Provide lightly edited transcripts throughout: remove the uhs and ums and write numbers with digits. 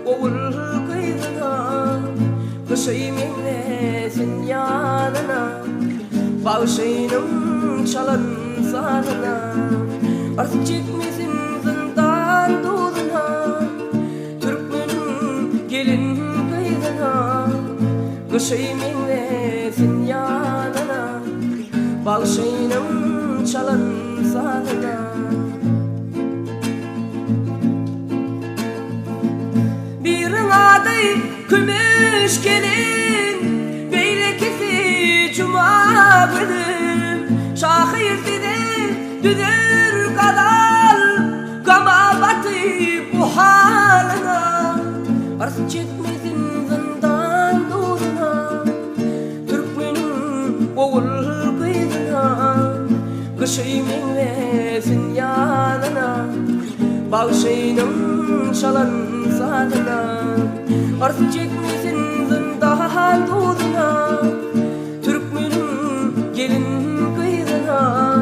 oğul kıydına, kışıymenle sen yanına, bağışayınım çalan sanına. Artık çekmesin zindan doğduna, Türkmenin gelin kıydına, kışıymenle sen yanına, bağışayınım çalan sanına. Birin adı kümüş gelin, beylekisi cuma gülüm, şahir dide düdür kadal, kama batı bu halına. Artık çekmesin zindan doğruna, Türkmenin oğul kıydına, kışıymenle sen yanına, bağışayınım çalan sanına. Artık çekmesin zindan doğduna, Türkmenin gelin kıydına,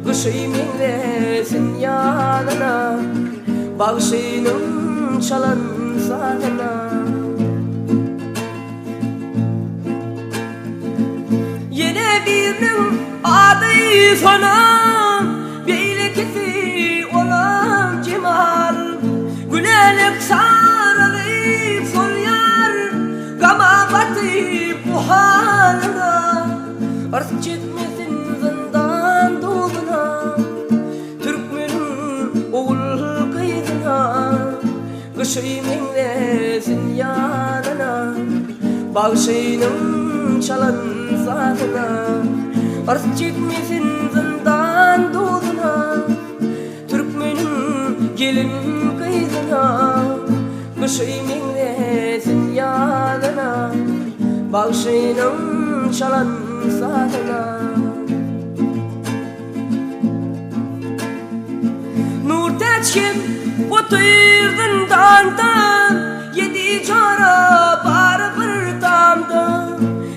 kışıymenle sen yanına, bağışayınım çalan sanına. Yine birinin adı sana, beylekisi olan Cemal, gülelik sarılıp solyar, kama batı bu halına. Artık çekmesin zindan doğduna, Türkmenin oğul kıydına, kışıymenle sen yanına, bağışayınım çalan sanına. Artık çekmesin zindan doğduna, Türkmenin gelin kıydına, kışıymenle sen yanına, bağışayınım çalan sanına. Nur teçkin oturdun dandan, yedi cara var bir damda,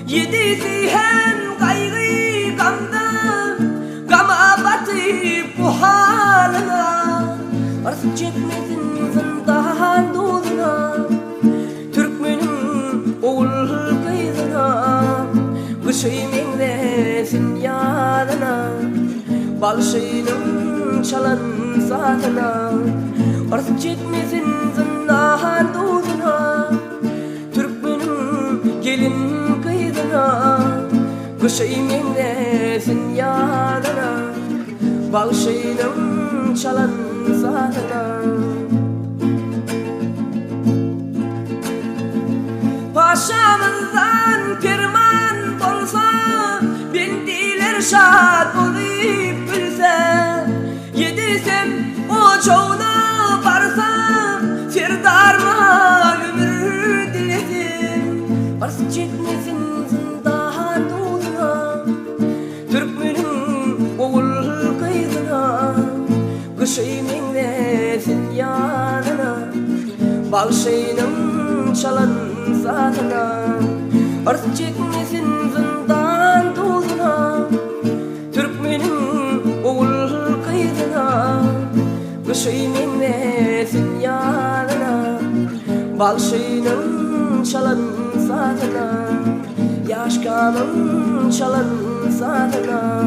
yedisi hem kaygı gamda, gama batı bu halına. Artık çekmesin zindan doğduna, Türkmenin oğul kıydına, kışıymenle sen yanına, bağışayınım çalan sanına. Artık çekmesin zindan doğduna, Türkmenin gelin kıydına, kışıymenle sen yanına, bağışayınım çalan sanına. Paşamızdan kerman bolsa, bendiler şad olup bilse, yedisem o çoğuna varsa, serdarma ömür diledim. Artık çekmesin zindan doğduna, Türkmenin oğul kıydına, kışıymenle sen yanına, bağışayınım çalan sanına. Artık çekmesin zindan doğduna, Türkmenin oğul kıydına, kışıymenle sen yanına, bağışayınım çalan sanına. Yaş kanım çalan sanına.